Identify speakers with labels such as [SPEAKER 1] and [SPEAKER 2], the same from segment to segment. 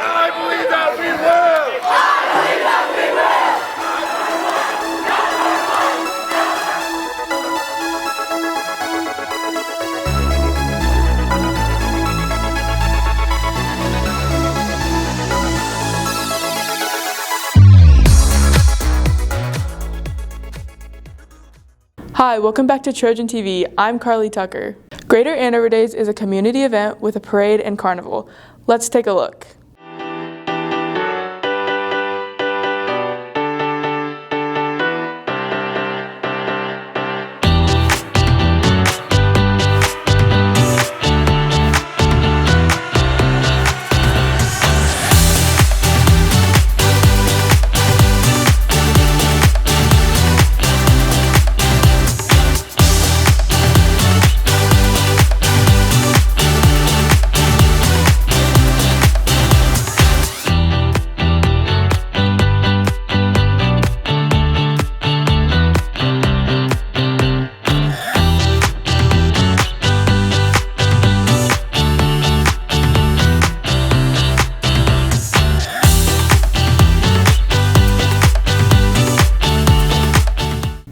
[SPEAKER 1] I believe that we will! I believe that we will!
[SPEAKER 2] Hi, welcome back to Trojan TV. I'm Carly Tucker. Greater Andover Days is a community event with a parade and carnival. Let's take a look.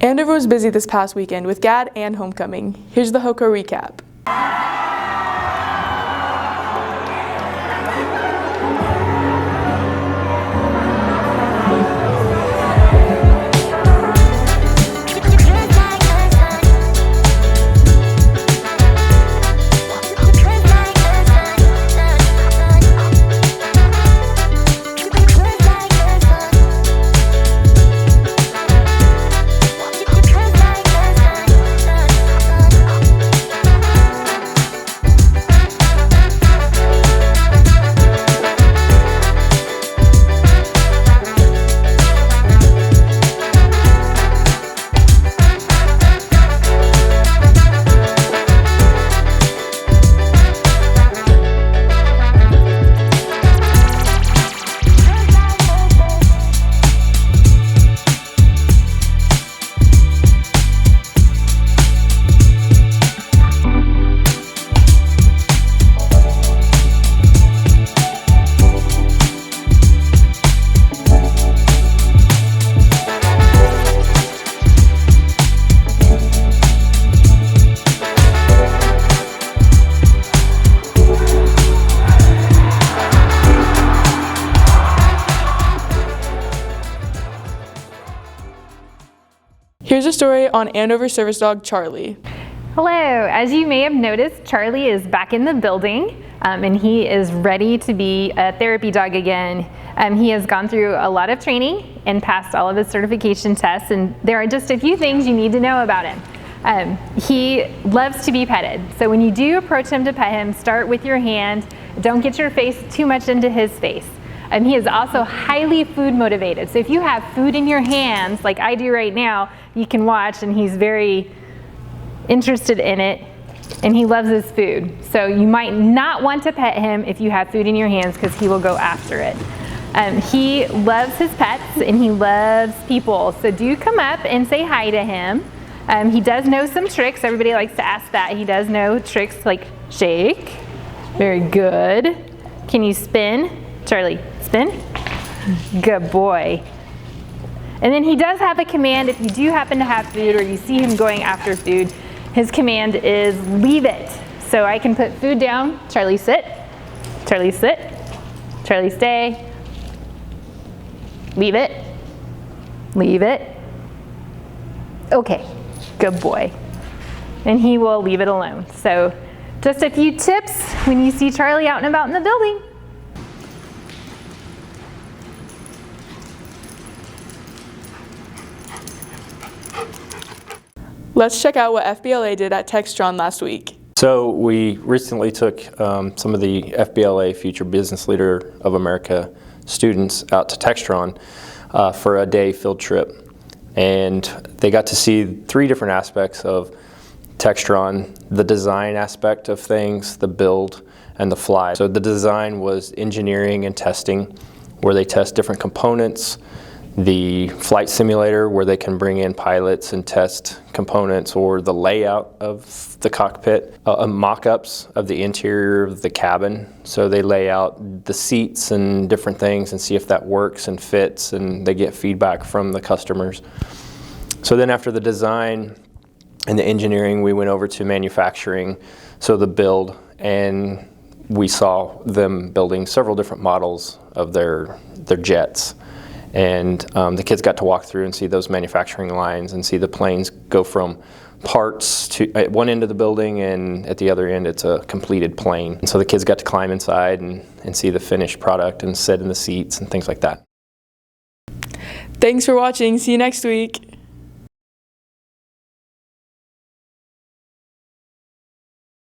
[SPEAKER 2] Andover was busy this past weekend with GAD and homecoming. Here's the HOCO recap. Here's a story on Andover service dog Charlie.
[SPEAKER 3] Hello, as you may have noticed, Charlie is back in the building and he is ready to be a therapy dog again. He has gone through a lot of training and passed all of his certification tests, and there are just a few things you need to know about him. He loves to be petted, so when you do approach him to pet him, start with your hand. Don't get your face too much into his face. He is also highly food motivated. So if you have food in your hands, like I do right now, you can watch, and he's very interested in it, and he loves his food. So you might not want to pet him if you have food in your hands, because he will go after it. He loves his pets and he loves people. So do come up and say hi to him. He does know some tricks. Everybody likes to ask that. He does know tricks like shake. Very good. Can you spin? Charlie, spin. Good boy. And then he does have a command if you do happen to have food or you see him going after food. His command is leave it. So I can put food down. Charlie, sit. Charlie, sit. Charlie, stay. Leave it. Leave it. Okay, good boy. And he will leave it alone. So just a few tips when you see Charlie out and about in the building.
[SPEAKER 2] Let's check out what FBLA did at Textron last week.
[SPEAKER 4] So we recently took some of the FBLA Future Business Leader of America students out to Textron for a day field trip. And they got to see 3 different aspects of Textron: the design aspect of things, the build, and the fly. So the design was engineering and testing, where they test different components, the flight simulator where they can bring in pilots and test components, or the layout of the cockpit, mock-ups of the interior of the cabin. So they lay out the seats and different things and see if that works and fits, and they get feedback from the customers. So then after the design and the engineering, we went over to manufacturing, so the build, and we saw them building several different models of their jets. And the kids got to walk through and see those manufacturing lines and see the planes go from parts to at one end of the building, and at the other end it's a completed plane. And so the kids got to climb inside and see the finished product and sit in the seats and things like that.
[SPEAKER 2] Thanks for watching. See you next week.